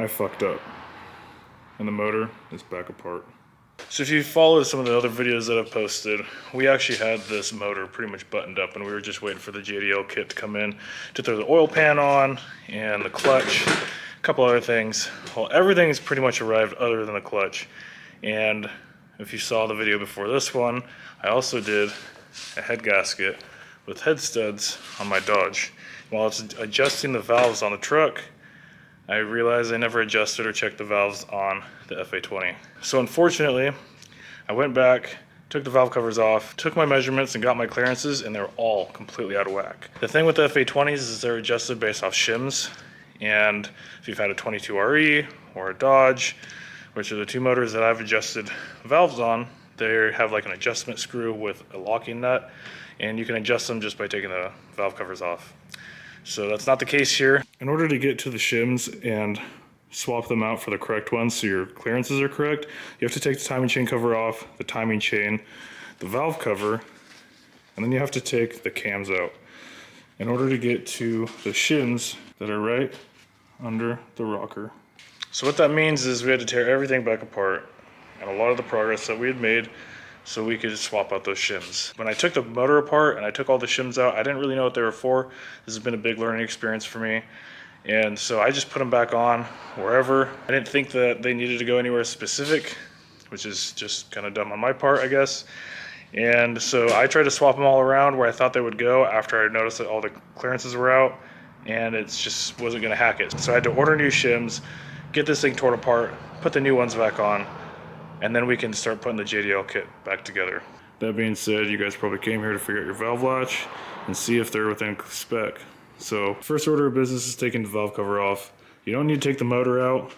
I fucked up and the motor is back apart. So if you followed some of the other videos that I've posted, we actually had this motor pretty much buttoned up and we were just waiting for the JDL kit to come in to throw the oil pan on and the clutch, a couple other things. Well, everything's pretty much arrived other than the clutch. And if you saw the video before this one, I also did a head gasket with head studs on my Dodge. While it's adjusting the valves on the truck, I realized I never adjusted or checked the valves on the FA20. So unfortunately, I went back, took the valve covers off, took my measurements and got my clearances, and they were all completely out of whack. The thing with the FA20s is they're adjusted based off shims, and if you've had a 22RE or a Dodge, which are the two motors that I've adjusted valves on, they have like an adjustment screw with a locking nut, and you can adjust them just by taking the valve covers off. So that's not the case here. In order to get to the shims and swap them out for the correct ones so your clearances are correct, you have to take the timing chain cover off, the timing chain, the valve cover, and then you have to take the cams out in order to get to the shims that are right under the rocker. So what that means is we had to tear everything back apart and a lot of the progress that we had made so we could swap out those shims. When I took the motor apart and I took all the shims out, I didn't really know what they were for. This has been a big learning experience for me. And so I just put them back on wherever. I didn't think that they needed to go anywhere specific, which is just kind of dumb on my part, I guess. And so I tried to swap them all around where I thought they would go after I noticed that all the clearances were out, and it just wasn't gonna hack it. So I had to order new shims, get this thing torn apart, put the new ones back on, and then we can start putting the JDL kit back together. That being said, you guys probably came here to figure out your valve latch and see if they're within spec. So first order of business is taking the valve cover off. You don't need to take the motor out,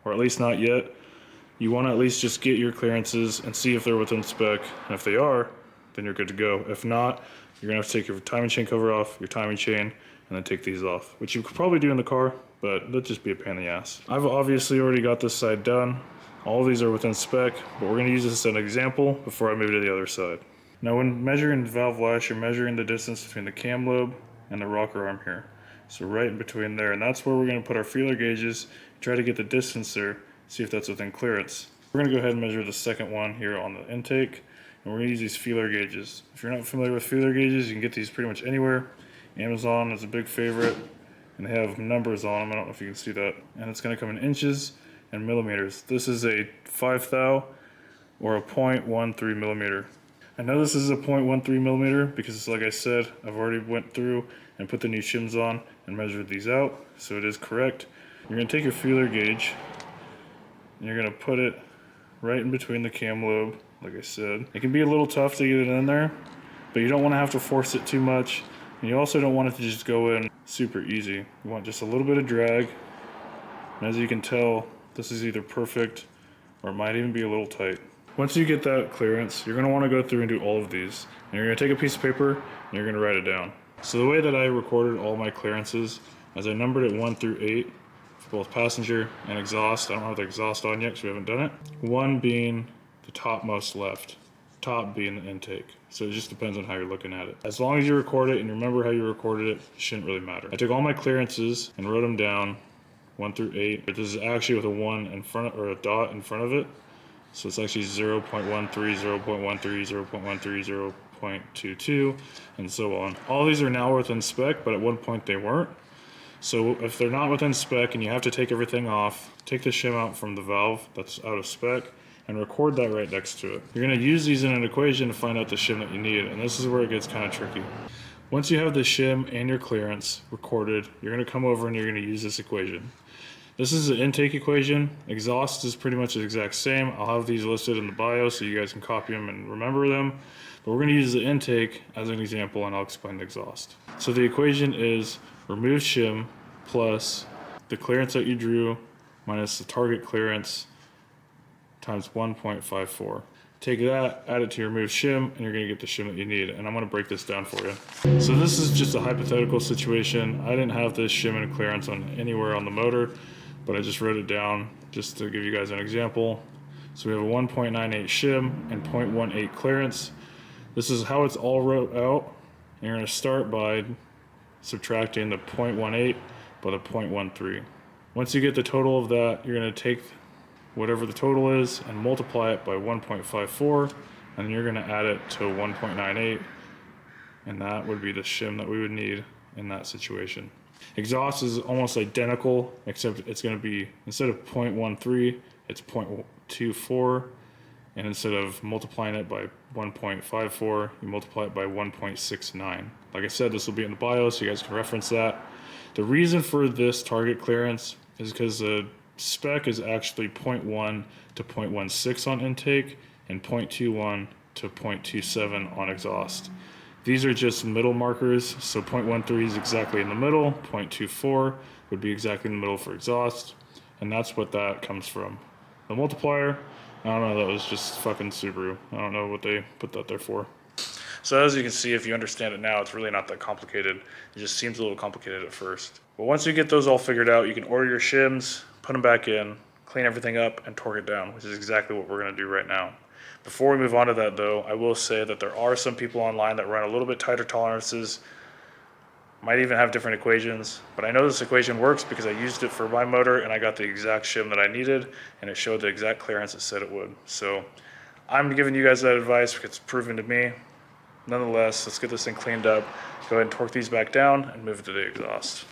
or at least not yet. You want to at least just get your clearances and see if they're within spec. And if they are, then you're good to go. If not, you're gonna have to take your timing chain cover off, your timing chain, and then take these off, which you could probably do in the car, but that'd just be a pain in the ass. I've obviously already got this side done. All of these are within spec, but we're going to use this as an example before I move to the other side. Now when measuring the valve lash, you're measuring the distance between the cam lobe and the rocker arm here. So right in between there, and that's where we're going to put our feeler gauges, try to get the distance there, see if that's within clearance. We're going to go ahead and measure the second one here on the intake, and we're going to use these feeler gauges. If you're not familiar with feeler gauges, you can get these pretty much anywhere. Amazon is a big favorite, and they have numbers on them. I don't know if you can see that. And it's going to come in inches and millimeters. This is a 5 thou or a 0.13 millimeter. I know this is a 0.13 millimeter because, like I said, I've already went through and put the new shims on and measured these out, so it is correct. You're going to take your feeler gauge and you're going to put it right in between the cam lobe, like I said. It can be a little tough to get it in there, but you don't want to have to force it too much, and you also don't want it to just go in super easy. You want just a little bit of drag, and as you can tell, this is either perfect or it might even be a little tight. Once you get that clearance, you're going to want to go through and do all of these. And you're going to take a piece of paper and you're going to write it down. So the way that I recorded all my clearances, as I numbered it 1 through 8 for both passenger and exhaust. I don't have the exhaust on yet because we haven't done it. 1 being the topmost left, top being the intake. So it just depends on how you're looking at it. As long as you record it and you remember how you recorded it, it shouldn't really matter. I took all my clearances and wrote them down 1 through 8. This is actually with a 1 in front, or a dot in front of it. So it's actually 0.13, 0.13, 0.13, 0.22, and so on. All these are now within spec, but at one point they weren't. So if they're not within spec and you have to take everything off, take the shim out from the valve that's out of spec and record that right next to it. You're going to use these in an equation to find out the shim that you need, and this is where it gets kind of tricky. Once you have the shim and your clearance recorded, you're going to come over and you're going to use this equation. This is the intake equation. Exhaust is pretty much the exact same. I'll have these listed in the bio so you guys can copy them and remember them. But we're going to use the intake as an example, and I'll explain the exhaust. So the equation is remove shim plus the clearance that you drew minus the target clearance times 1.54. Take that, add it to your removed shim, and you're going to get the shim that you need. And I'm going to break this down for you. So this is just a hypothetical situation. I didn't have this shim and clearance on anywhere on the motor, but I just wrote it down just to give you guys an example. So we have a 1.98 shim and 0.18 clearance. This is how it's all wrote out. And you're going to start by subtracting the 0.18 by the 0.13. Once you get the total of that, you're going to take whatever the total is and multiply it by 1.54, and you're going to add it to 1.98, and that would be the shim that we would need in that situation. Exhaust is almost identical, except it's going to be, instead of 0.13, it's 0.24, and instead of multiplying it by 1.54, you multiply it by 1.69. Like I said, this will be in the bio, so you guys can reference that. The reason for this target clearance is because the spec is actually 0.1 to 0.16 on intake and 0.21 to 0.27 on exhaust. These are just middle markers, so 0.13 is exactly in the middle, 0.24 would be exactly in the middle for exhaust, and that's what that comes from. The multiplier, I don't know, that was just fucking Subaru. I don't know what they put that there for. So as you can see, if you understand it now, it's really not that complicated. It just seems a little complicated at first. But once you get those all figured out, you can order your shims, put them back in, clean everything up, and torque it down, which is exactly what we're gonna do right now. Before we move on to that though, I will say that there are some people online that run a little bit tighter tolerances, might even have different equations, but I know this equation works because I used it for my motor and I got the exact shim that I needed and it showed the exact clearance it said it would. So I'm giving you guys that advice because it's proven to me. Nonetheless, let's get this thing cleaned up, go ahead and torque these back down and move to the exhaust.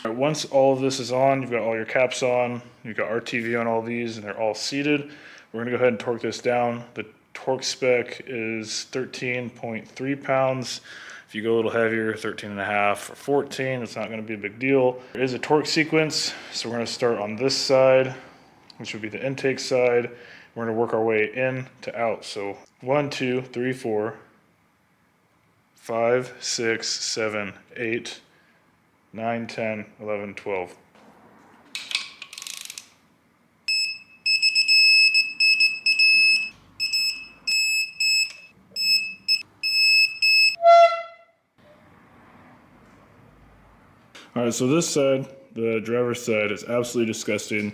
Once all of this is on, you've got all your caps on, you've got RTV on all these, and they're all seated. We're gonna go ahead and torque this down. The torque spec is 13.3 pounds. If you go a little heavier, 13.5 or 14, it's not gonna be a big deal. There is a torque sequence, so we're gonna start on this side, which would be the intake side. We're gonna work our way in to out. So 1, 2, 3, 4, 5, 6, 7, 8, 9, 10, 11, 12. All right, so this side, the driver's side, is absolutely disgusting.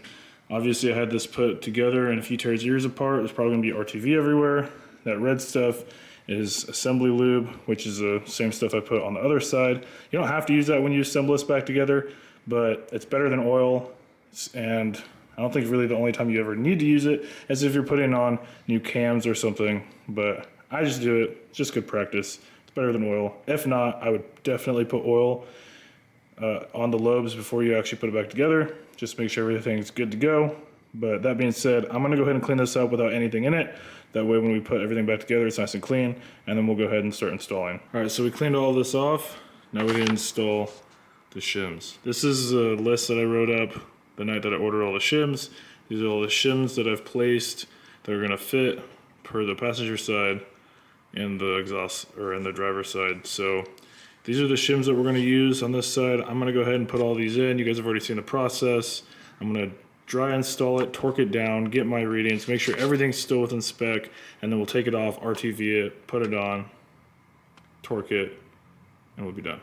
Obviously I had this put together and if you tear yours apart, there's probably gonna be RTV everywhere. That red stuff is assembly lube, which is the same stuff I put on the other side. You don't have to use that when you assemble this back together, but it's better than oil. And I don't think really the only time you ever need to use it is if you're putting on new cams or something, but I just do it, it's just good practice. It's better than oil. If not, I would definitely put oil on the lobes before you actually put it back together. Just make sure everything's good to go. But that being said, I'm gonna go ahead and clean this up without anything in it. That way when we put everything back together, it's nice and clean, and then we'll go ahead and start installing. All right, so we cleaned all this off. Now we can install the shims. This is a list that I wrote up the night that I ordered all the shims. These are all the shims that I've placed that are gonna fit per the passenger side and the exhaust, or in the driver's side. So these are the shims that we're gonna use on this side. I'm gonna go ahead and put all these in. You guys have already seen the process. I'm gonna dry install it, torque it down, get my readings, make sure everything's still within spec, and then we'll take it off, RTV it, put it on, torque it, and we'll be done.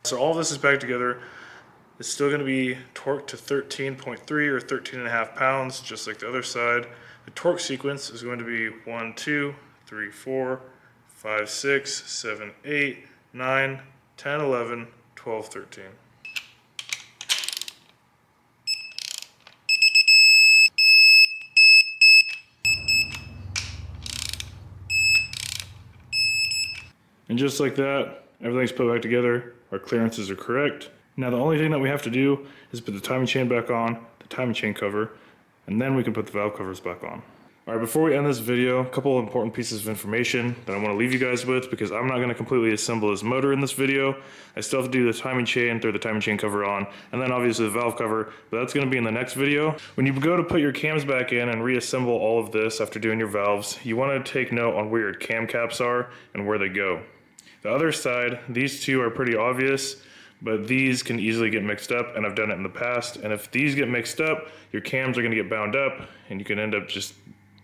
So all of this is back together. It's still going to be torqued to 13.3 or 13.5 pounds, just like the other side. The torque sequence is going to be 1, 2, 3, 4, 5, 6, 7, 8, 9, 10, 11, 12, 13. And just like that, everything's put back together. Our clearances are correct. Now the only thing that we have to do is put the timing chain back on, the timing chain cover, and then we can put the valve covers back on. Alright, before we end this video, a couple of important pieces of information that I want to leave you guys with, because I'm not going to completely assemble this motor in this video. I still have to do the timing chain, throw the timing chain cover on, and then obviously the valve cover, but that's going to be in the next video. When you go to put your cams back in and reassemble all of this after doing your valves, you want to take note on where your cam caps are and where they go. The other side, these two are pretty obvious, but these can easily get mixed up, and I've done it in the past, and if these get mixed up, your cams are going to get bound up, and you can end up just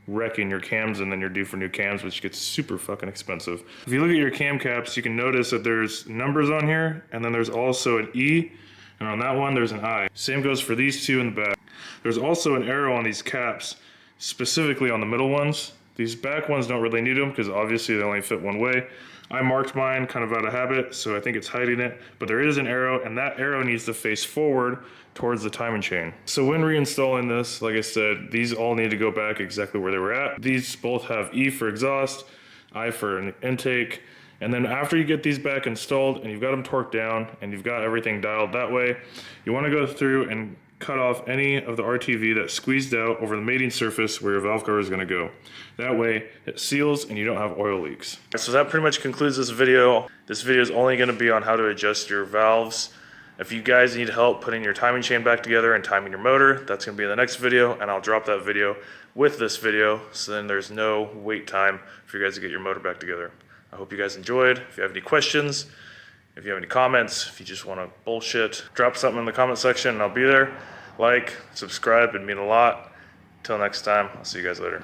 wrecking your cams, and then you're due for new cams, which gets super fucking expensive. If you look at your cam caps, you can notice that there's numbers on here, and then there's also an E, and on that one there's an I. Same goes for these two in the back. There's also an arrow on these caps, specifically on the middle ones. These back ones don't really need them because obviously they only fit one way. I marked mine kind of out of habit, so I think it's hiding it, but there is an arrow, and that arrow needs to face forward towards the timing chain. So when reinstalling this, like I said, these all need to go back exactly where they were at. These both have E for exhaust, I for an intake, and then after you get these back installed and you've got them torqued down and you've got everything dialed that way, you want to go through and cut off any of the RTV that's squeezed out over the mating surface where your valve cover is going to go. That way it seals and you don't have oil leaks. So that pretty much concludes this video. This video is only going to be on how to adjust your valves. If you guys need help putting your timing chain back together and timing your motor, that's going to be in the next video, and I'll drop that video with this video, so then there's no wait time for you guys to get your motor back together. I hope you guys enjoyed. If you have any questions, if you have any comments, if you just want to bullshit, drop something in the comment section and I'll be there. Like, subscribe, it'd mean a lot. Until next time, I'll see you guys later.